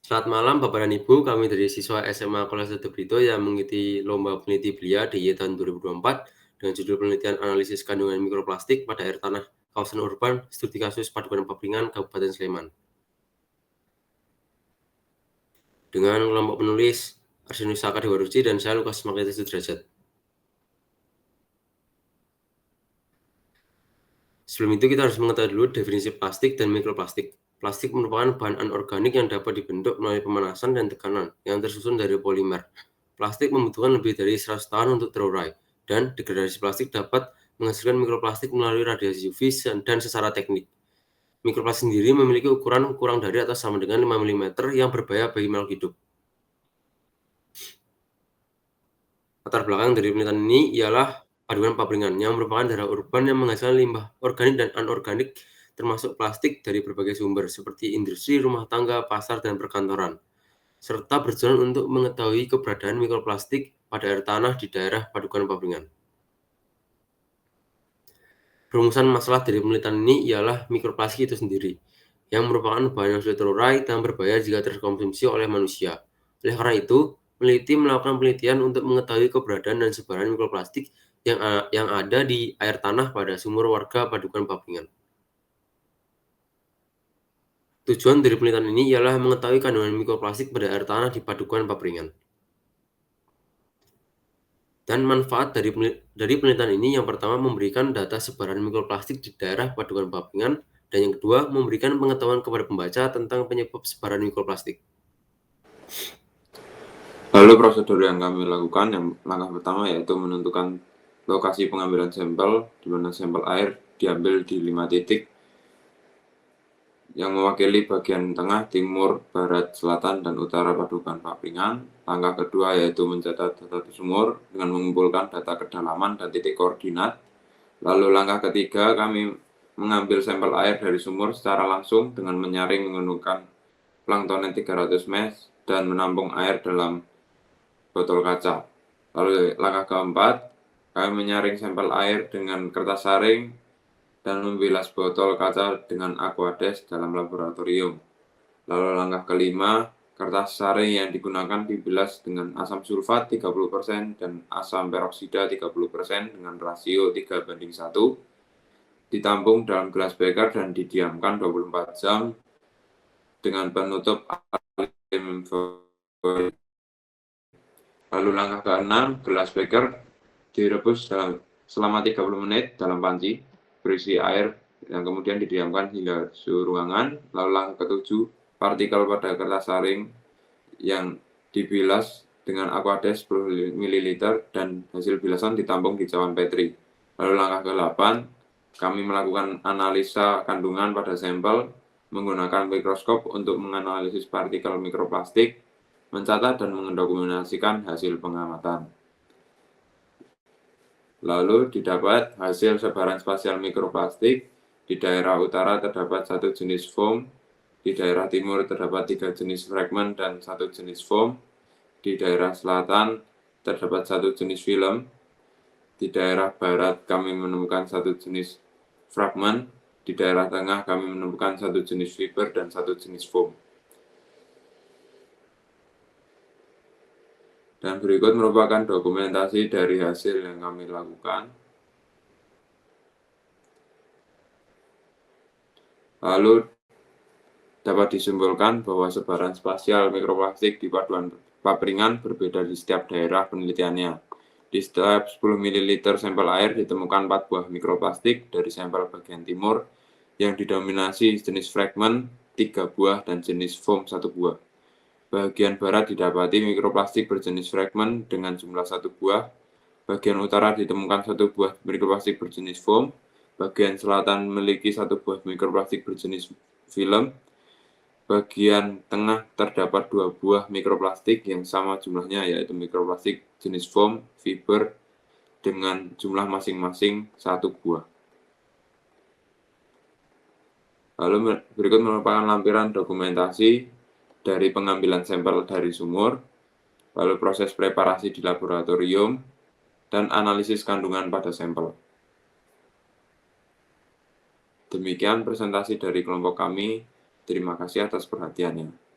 Selamat malam Bapak dan Ibu, kami dari siswa SMA Kelas 1 Brito yang mengikuti lomba peneliti belia DIY tahun 2024 dengan judul penelitian analisis kandungan mikroplastik pada air tanah kawasan urban studi kasus Padukan Papringan Kabupaten Sleman. Dengan kelompok penulis Arsenusaka Dewa Ruci dan saya Lukas Magneta Sudrajat. Sebelum itu kita harus mengetahui dulu definisi plastik dan mikroplastik. Plastik merupakan bahan anorganik yang dapat dibentuk melalui pemanasan dan tekanan yang tersusun dari polimer. Plastik membutuhkan lebih dari 100 tahun untuk terurai, dan degradasi plastik dapat menghasilkan mikroplastik melalui radiasi UV dan secara teknik. Mikroplastik sendiri memiliki ukuran kurang dari atau sama dengan 5 mm yang berbahaya bagi makhluk hidup. Latar belakang dari penelitian ini ialah Padukan Papringan yang merupakan daerah urban yang menghasilkan limbah organik dan anorganik termasuk plastik dari berbagai sumber seperti industri, rumah tangga, pasar, dan perkantoran, serta bertujuan untuk mengetahui keberadaan mikroplastik pada air tanah di daerah Padukan Papringan. Rumusan masalah dari penelitian ini ialah mikroplastik itu sendiri, yang merupakan bahan yang sulit terurai dan berbahaya jika terkonsumsi oleh manusia. Oleh karena itu, peneliti melakukan penelitian untuk mengetahui keberadaan dan sebaran mikroplastik yang ada di air tanah pada sumur warga Padukan Papringan. Tujuan dari penelitian ini ialah mengetahui kandungan mikroplastik pada air tanah di Padukan Papringan. Dan manfaat dari penelitian ini yang pertama memberikan data sebaran mikroplastik di daerah Padukan Papringan, dan yang kedua memberikan pengetahuan kepada pembaca tentang penyebab sebaran mikroplastik. Lalu prosedur yang kami lakukan, yang langkah pertama yaitu menentukan lokasi pengambilan sampel, di mana sampel air diambil di 5 titik yang mewakili bagian tengah, timur, barat, selatan, dan utara Padukan Papringan. Langkah kedua yaitu mencatat data sumur dengan mengumpulkan data kedalaman dan titik koordinat. Lalu langkah ketiga, kami mengambil sampel air dari sumur secara langsung dengan menyaring menggunakan plankton 300 mesh dan menampung air dalam botol kaca. Lalu langkah keempat, kami menyaring sampel air dengan kertas saring dan membilas botol kaca dengan aquades dalam laboratorium. Lalu langkah kelima, kertas saring yang digunakan dibilas dengan asam sulfat 30% dan asam peroksida 30% dengan rasio 3:1, ditampung dalam gelas beker dan didiamkan 24 jam dengan penutup aluminium foil. Lalu langkah ke-6, gelas beker direbus selama 30 menit dalam panci berisi air yang kemudian didiamkan hingga suhu ruangan. Lalu langkah ke-7, partikel pada kertas saring yang dibilas dengan aquades 10 ml dan hasil bilasan ditampung di cawan Petri. Lalu langkah ke-8, kami melakukan analisa kandungan pada sampel menggunakan mikroskop untuk menganalisis partikel mikroplastik, mencatat dan mendokumentasikan hasil pengamatan. Lalu didapat hasil sebaran spasial mikroplastik. Di daerah utara terdapat 1 jenis foam, di daerah timur terdapat 3 jenis fragmen dan 1 jenis foam, di daerah selatan terdapat 1 jenis film, di daerah barat kami menemukan 1 jenis fragmen, di daerah tengah kami menemukan 1 jenis fiber dan 1 jenis foam. Dan berikut merupakan dokumentasi dari hasil yang kami lakukan. Lalu dapat disimpulkan bahwa sebaran spasial mikroplastik di Padukan Papringan berbeda di setiap daerah penelitiannya. Di setiap 10 ml sampel air ditemukan 4 buah mikroplastik dari sampel bagian timur yang didominasi jenis fragmen 3 buah dan jenis foam 1 buah. Bagian barat didapati mikroplastik berjenis fragmen dengan jumlah 1 buah. Bagian utara ditemukan 1 buah mikroplastik berjenis foam. Bagian selatan memiliki 1 buah mikroplastik berjenis film. Bagian tengah terdapat 2 buah mikroplastik yang sama jumlahnya, yaitu mikroplastik jenis foam, fiber, dengan jumlah masing-masing 1 buah. Lalu berikut merupakan lampiran dokumentasi dari pengambilan sampel dari sumur, lalu proses preparasi di laboratorium, dan analisis kandungan pada sampel. Demikian presentasi dari kelompok kami. Terima kasih atas perhatiannya.